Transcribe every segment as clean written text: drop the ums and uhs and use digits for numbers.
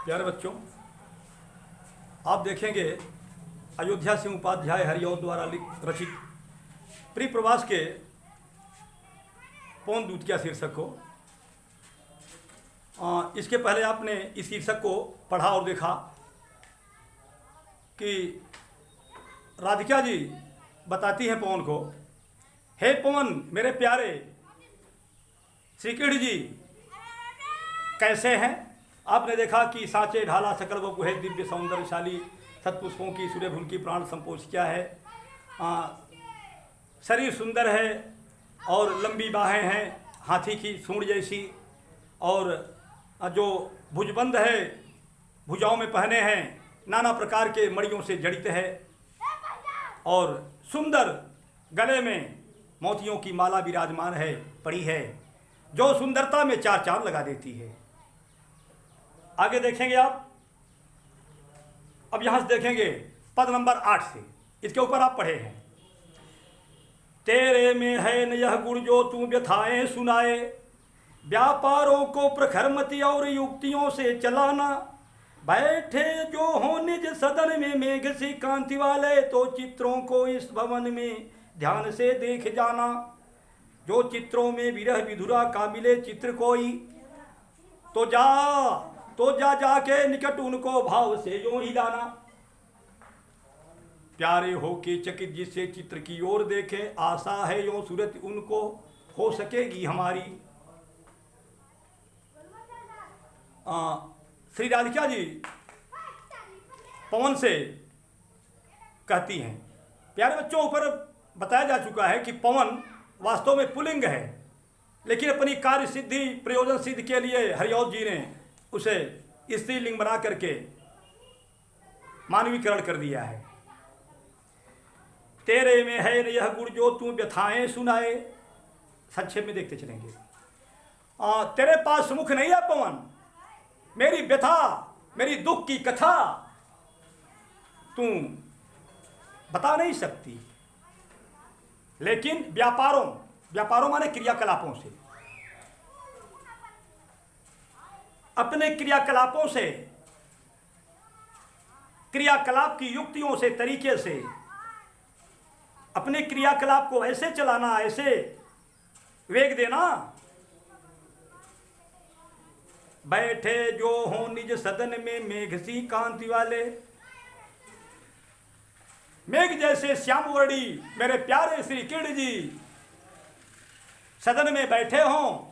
प्यारे बच्चों, आप देखेंगे अयोध्या सिंह उपाध्याय हरिऔध द्वारा रचित परिप्रवास के पवन दूत क्या शीर्षक को। इसके पहले आपने इस शीर्षक को पढ़ा और देखा कि राधिका जी बताती हैं पवन को, हे पवन मेरे प्यारे श्री कृष्ण जी कैसे हैं। आपने देखा कि साँचे ढाला सकल वपु है, दिव्य सौंदर्यशाली सतपुष्पों की सूर्यभुन की प्राण संपोष क्या है। शरीर सुंदर है और लंबी बाहें हैं हाथी की सूंड जैसी, और जो भुजबंद है भुजाओं में पहने हैं नाना प्रकार के मणियों से जड़ित है, और सुंदर गले में मोतियों की माला विराजमान है पड़ी है, जो सुंदरता में चार चांद लगा देती है। आगे देखेंगे आप, अब यहाँ से देखेंगे पद नंबर 8 से, इसके ऊपर आप पढ़े हैं, तेरे में है न यह गुण जो तू व्यथाएं सुनाए, व्यापारों को प्रखरमति और युक्तियों से चलाना, बैठे जो हो निज सदन में मेघ सी कांति वाले, तो चित्रों को इस भवन में ध्यान से देख जाना, जो चित्रों में विरह विधुरा का मिले चित्र कोई, तो जा जाके निकट उनको भाव से जो ही लाना, प्यारे हो के चकित जिससे चित्र की ओर देखे, आशा है यो सूरत उनको हो सकेगी हमारी। श्री राधिका जी पवन से कहती हैं, प्यारे बच्चों ऊपर बताया जा चुका है कि पवन वास्तव में पुल्लिंग है, लेकिन अपनी कार्य सिद्धि प्रयोजन सिद्ध के लिए हरिऔध जी ने उसे स्त्रीलिंग बना करके मानवीकरण कर दिया है। तेरे में है न यह गुण जो तू व्यथाएं सुनाए, संक्षेप में देखते चलेंगे। तेरे पास मुख नहीं है पवन, मेरी व्यथा मेरी दुख की कथा तू बता नहीं सकती, लेकिन व्यापारों माने क्रियाकलापों से, अपने क्रियाकलापों से, क्रियाकलाप की युक्तियों से, तरीके से अपने क्रियाकलाप को ऐसे चलाना, ऐसे वेग देना, बैठे जो हो निज सदन में मेघ सी कांति वाले, मेघ जैसे श्यामवर्णी मेरे प्यारे श्री कृष्ण जी सदन में बैठे हों,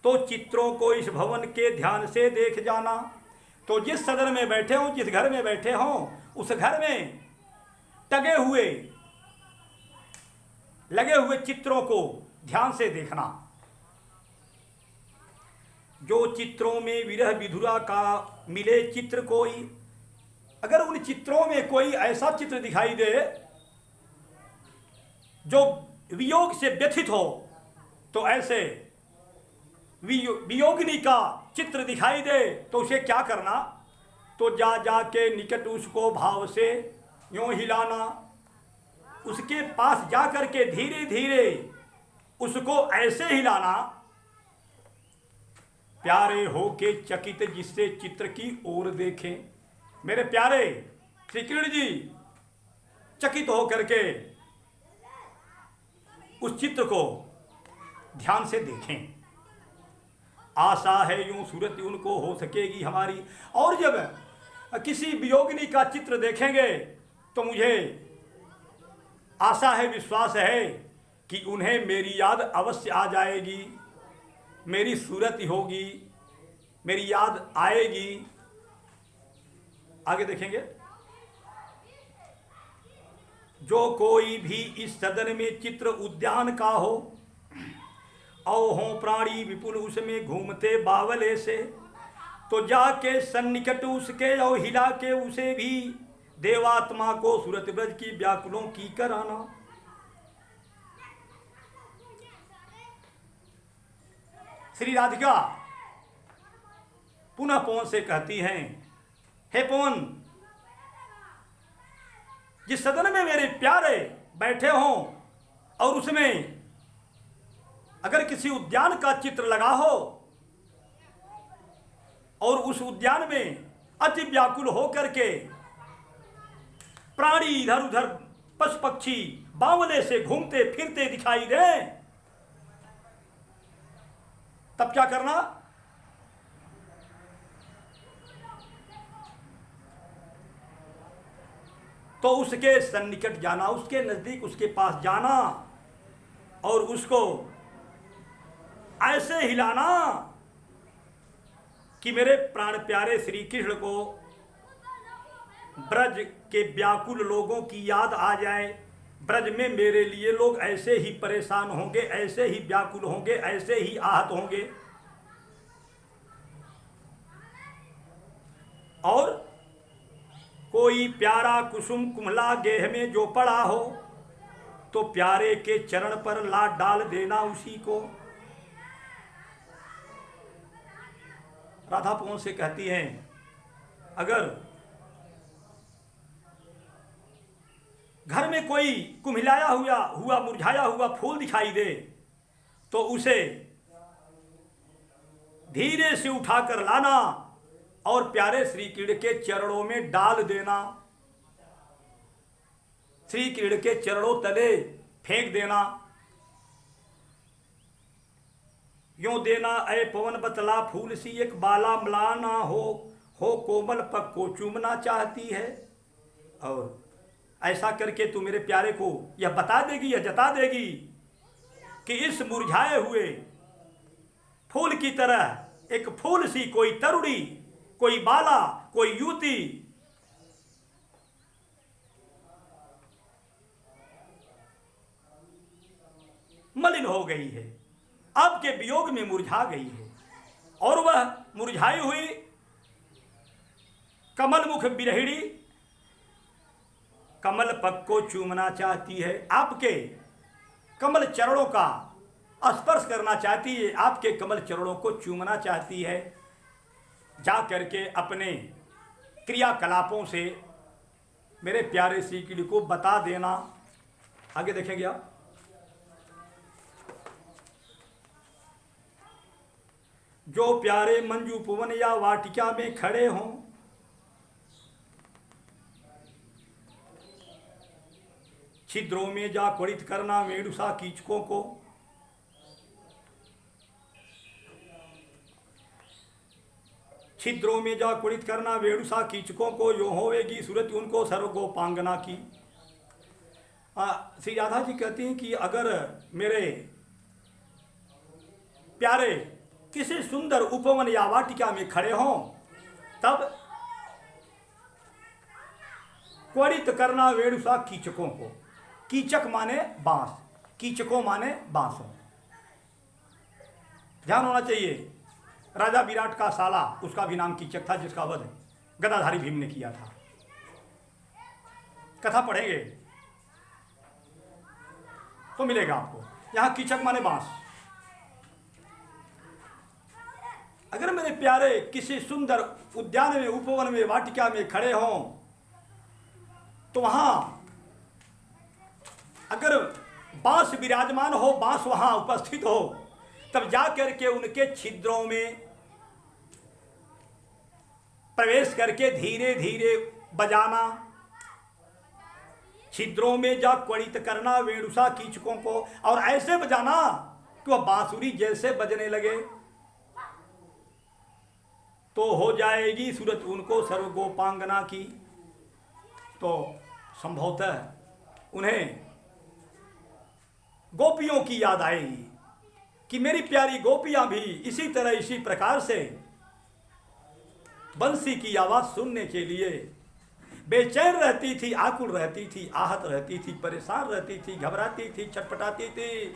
तो चित्रों को इस भवन के ध्यान से देख जाना, तो जिस सदन में बैठे हों, जिस घर में बैठे हों, उस घर में टगे हुए लगे हुए चित्रों को ध्यान से देखना, जो चित्रों में विरह विधुरा का मिले चित्र कोई, अगर उन चित्रों में कोई ऐसा चित्र दिखाई दे जो वियोग से व्यथित हो, तो ऐसे वियोगिनी का चित्र दिखाई दे तो उसे क्या करना, तो जा जाके निकट उसको भाव से यूं हिलाना, उसके पास जा करके धीरे धीरे उसको ऐसे हिलाना, प्यारे हो के चकित जिससे चित्र की ओर देखें। मेरे प्यारे श्री कृष्ण जी चकित हो करके उस चित्र को ध्यान से देखें, आशा है यूं सूरत उनको हो सकेगी हमारी। और जब किसी वियोगिनी का चित्र देखेंगे तो मुझे आशा है, विश्वास है कि उन्हें मेरी याद अवश्य आ जाएगी, मेरी सूरत होगी, मेरी याद आएगी। आगे देखेंगे, जो कोई भी इस सदन में चित्र उद्यान का हो, औ हों प्राणी विपुल उसमें घूमते बावले से, तो जाके सन्निकट उसके और हिला के उसे भी देवात्मा को सूरत ब्रज की व्याकुलों की कराना। श्री राधिका पुनः पवन से कहती हैं, हे पवन, जिस सदन में मेरे प्यारे बैठे हों और उसमें अगर किसी उद्यान का चित्र लगा हो और उस उद्यान में अति व्याकुल होकर के प्राणी इधर उधर पशु पक्षी बावले से घूमते फिरते दिखाई दे, तब क्या करना? तो उसके सन्निकट जाना, उसके नजदीक, उसके पास जाना और उसको ऐसे हिलाना कि मेरे प्राण प्यारे श्री कृष्ण को ब्रज के व्याकुल लोगों की याद आ जाए। ब्रज में मेरे लिए लोग ऐसे ही परेशान होंगे, ऐसे ही व्याकुल होंगे, ऐसे ही आहत होंगे। और कोई प्यारा कुसुम कुम्हला गेह में जो पड़ा हो तो प्यारे के चरण पर लात डाल देना उसी को। राधा पवन से कहती हैं, अगर घर में कोई कुम्हिलाया हुआ मुरझाया हुआ फूल दिखाई दे तो उसे धीरे से उठाकर लाना और प्यारे श्री कृष्ण के चरणों में डाल देना, श्री कृष्ण के चरणों तले फेंक देना। यूं देना ऐ पवन बतला फूल सी एक बाला मलाना हो कोमल पग को चूमना चाहती है। और ऐसा करके तू मेरे प्यारे को यह बता देगी, यह जता देगी कि इस मुरझाए हुए फूल की तरह एक फूल सी कोई तरुणी, कोई बाला, कोई युवती मलिन हो गई है, आपके वियोग में मुरझा गई है। और वह मुरझाई हुई कमल मुख बिरहिणी कमल पग को चूमना चाहती है, आपके कमल चरणों का स्पर्श करना चाहती है, आपके कमल चरणों को चूमना चाहती है। जा करके अपने क्रियाकलापों से मेरे प्यारे श्री कृष्ण को बता देना। आगे देखेंगे आप। जो प्यारे मंजू पुवन या वाटिका में खड़े हों, छिद्रों में जा क्वड़ित करना वेणुसा कीचकों को। छिद्रों में जा क्वड़ित करना वेणुसा कीचकों को, यो होवेगी सूरत उनको सर्वगोपांगना की। श्री राधा जी कहती हैं कि अगर मेरे प्यारे किसी सुंदर उपवन या वाटिका में खड़े हों तब क्वड़ित करना वेणुसा कीचकों को। कीचक माने बांस, कीचकों माने बांसों। ध्यान होना चाहिए, राजा विराट का साला, उसका भी नाम कीचक था, जिसका वध गदाधारी भीम ने किया था। कथा पढ़ेंगे तो मिलेगा आपको। यहां कीचक माने बांस। अगर मेरे प्यारे किसी सुंदर उद्यान में, उपवन में, वाटिका में खड़े हों तो वहां अगर बांस विराजमान हो, बांस वहां उपस्थित हो, तब जाकर के उनके छिद्रों में प्रवेश करके धीरे धीरे बजाना। छिद्रों में जा क्वड़ित करना वेणुसा कीचकों को, और ऐसे बजाना कि वह बांसुरी जैसे बजने लगे तो हो जाएगी सूरत उनको सर्वगोपांगना की। तो संभवतः उन्हें गोपियों की याद आएगी कि मेरी प्यारी गोपियां भी इसी तरह, इसी प्रकार से बंसी की आवाज सुनने के लिए बेचैन रहती थी, आकुल रहती थी, आहत रहती थी, परेशान रहती थी, घबराती थी, छटपटाती थी।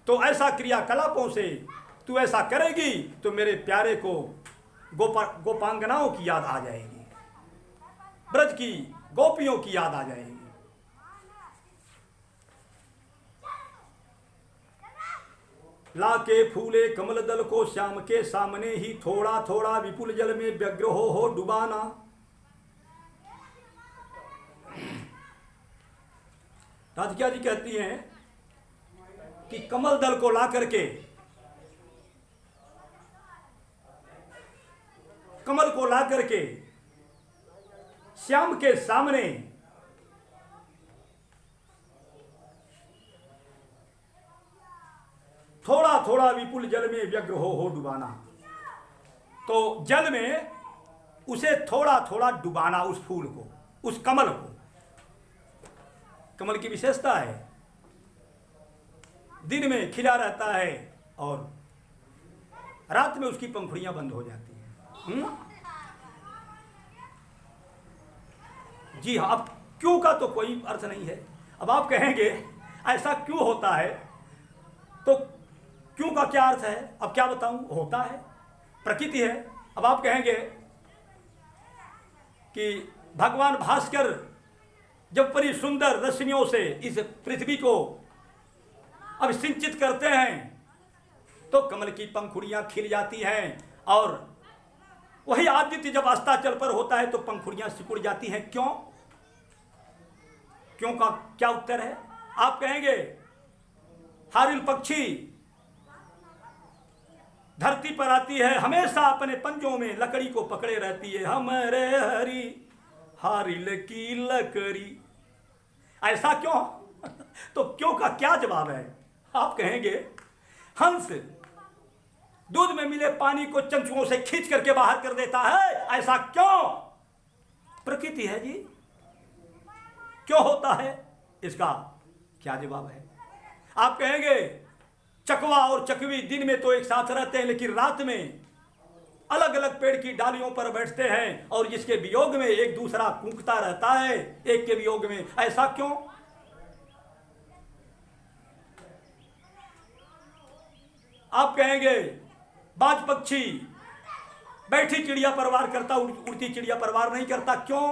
तो ऐसा क्रियाकलापों से तू ऐसा करेगी तो मेरे प्यारे को गोपांगनाओं की याद आ जाएगी, ब्रज की गोपियों की याद आ जाएगी। लाके फूले कमल दल को श्याम के सामने ही, थोड़ा थोड़ा विपुल जल में व्यग्र हो डुबाना। राधिका जी कहती हैं कि कमल दल को ला करके कमल को ला करके श्याम के सामने थोड़ा थोड़ा विपुल जल में व्यग्र हो डुबाना। तो जल में उसे थोड़ा थोड़ा डुबाना, उस फूल को, उस कमल को। कमल की विशेषता है दिन में खिला रहता है और रात में उसकी पंखुड़ियां बंद हो जाती हैं। जी हाँ, अब क्यों का तो कोई अर्थ नहीं है। अब आप कहेंगे ऐसा क्यों होता है, तो क्यों का क्या अर्थ है, अब क्या बताऊं। होता है, प्रकृति है। अब आप कहेंगे कि भगवान भास्कर जब बड़ी सुंदर रश्मियों से इस पृथ्वी को अब सिंचित करते हैं तो कमल की पंखुड़ियां खिल जाती हैं, और वही आदित्य जब अस्ताचल पर होता है तो पंखुड़ियां सिकुड़ जाती हैं। क्यों? क्यों का क्या उत्तर है? आप कहेंगे हारिल पक्षी धरती पर आती है, हमेशा अपने पंजों में लकड़ी को पकड़े रहती है, हमरे हरी हारिल की लकड़ी। ऐसा क्यों? तो क्यों का क्या जवाब है? आप कहेंगे हंस दूध में मिले पानी को चंचुओं से खींच करके बाहर कर देता है, ऐसा क्यों? प्रकृति है जी। क्यों होता है, इसका क्या जवाब है? आप कहेंगे चकवा और चकवी दिन में तो एक साथ रहते हैं, लेकिन रात में अलग अलग पेड़ की डालियों पर बैठते हैं, और जिसके वियोग में एक दूसरा कूकता रहता है, एक के वियोग में। ऐसा क्यों? आप कहेंगे बाज पक्षी बैठी चिड़िया परवार करता, उड़ती चिड़िया परवार नहीं करता। क्यों?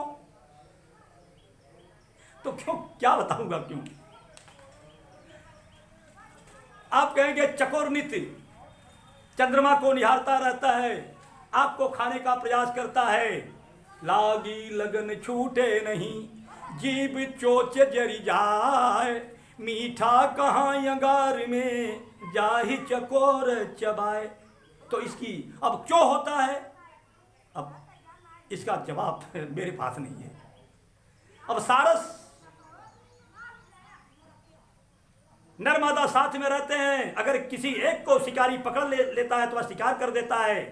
तो क्यों, क्या बताऊंगा क्यों। आप कहेंगे चकोर नित्य चंद्रमा को निहारता रहता है, आपको खाने का प्रयास करता है, लागी लगन छूटे नहीं, जीभ चोच जरी जाए, मीठा कहाँ अंगार में जाहि चकोर चबाए। तो इसकी अब क्यों होता है, अब इसका जवाब मेरे पास नहीं है। अब सारस नर्मदा साथ में रहते हैं, अगर किसी एक को शिकारी पकड़ लेता है तो वह शिकार कर देता है,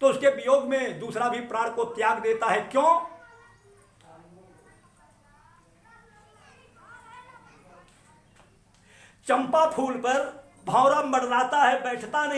तो उसके वियोग में दूसरा भी प्राण को त्याग देता है। क्यों? चंपा फूल पर भंवरा मंडराता है, बैठता नहीं।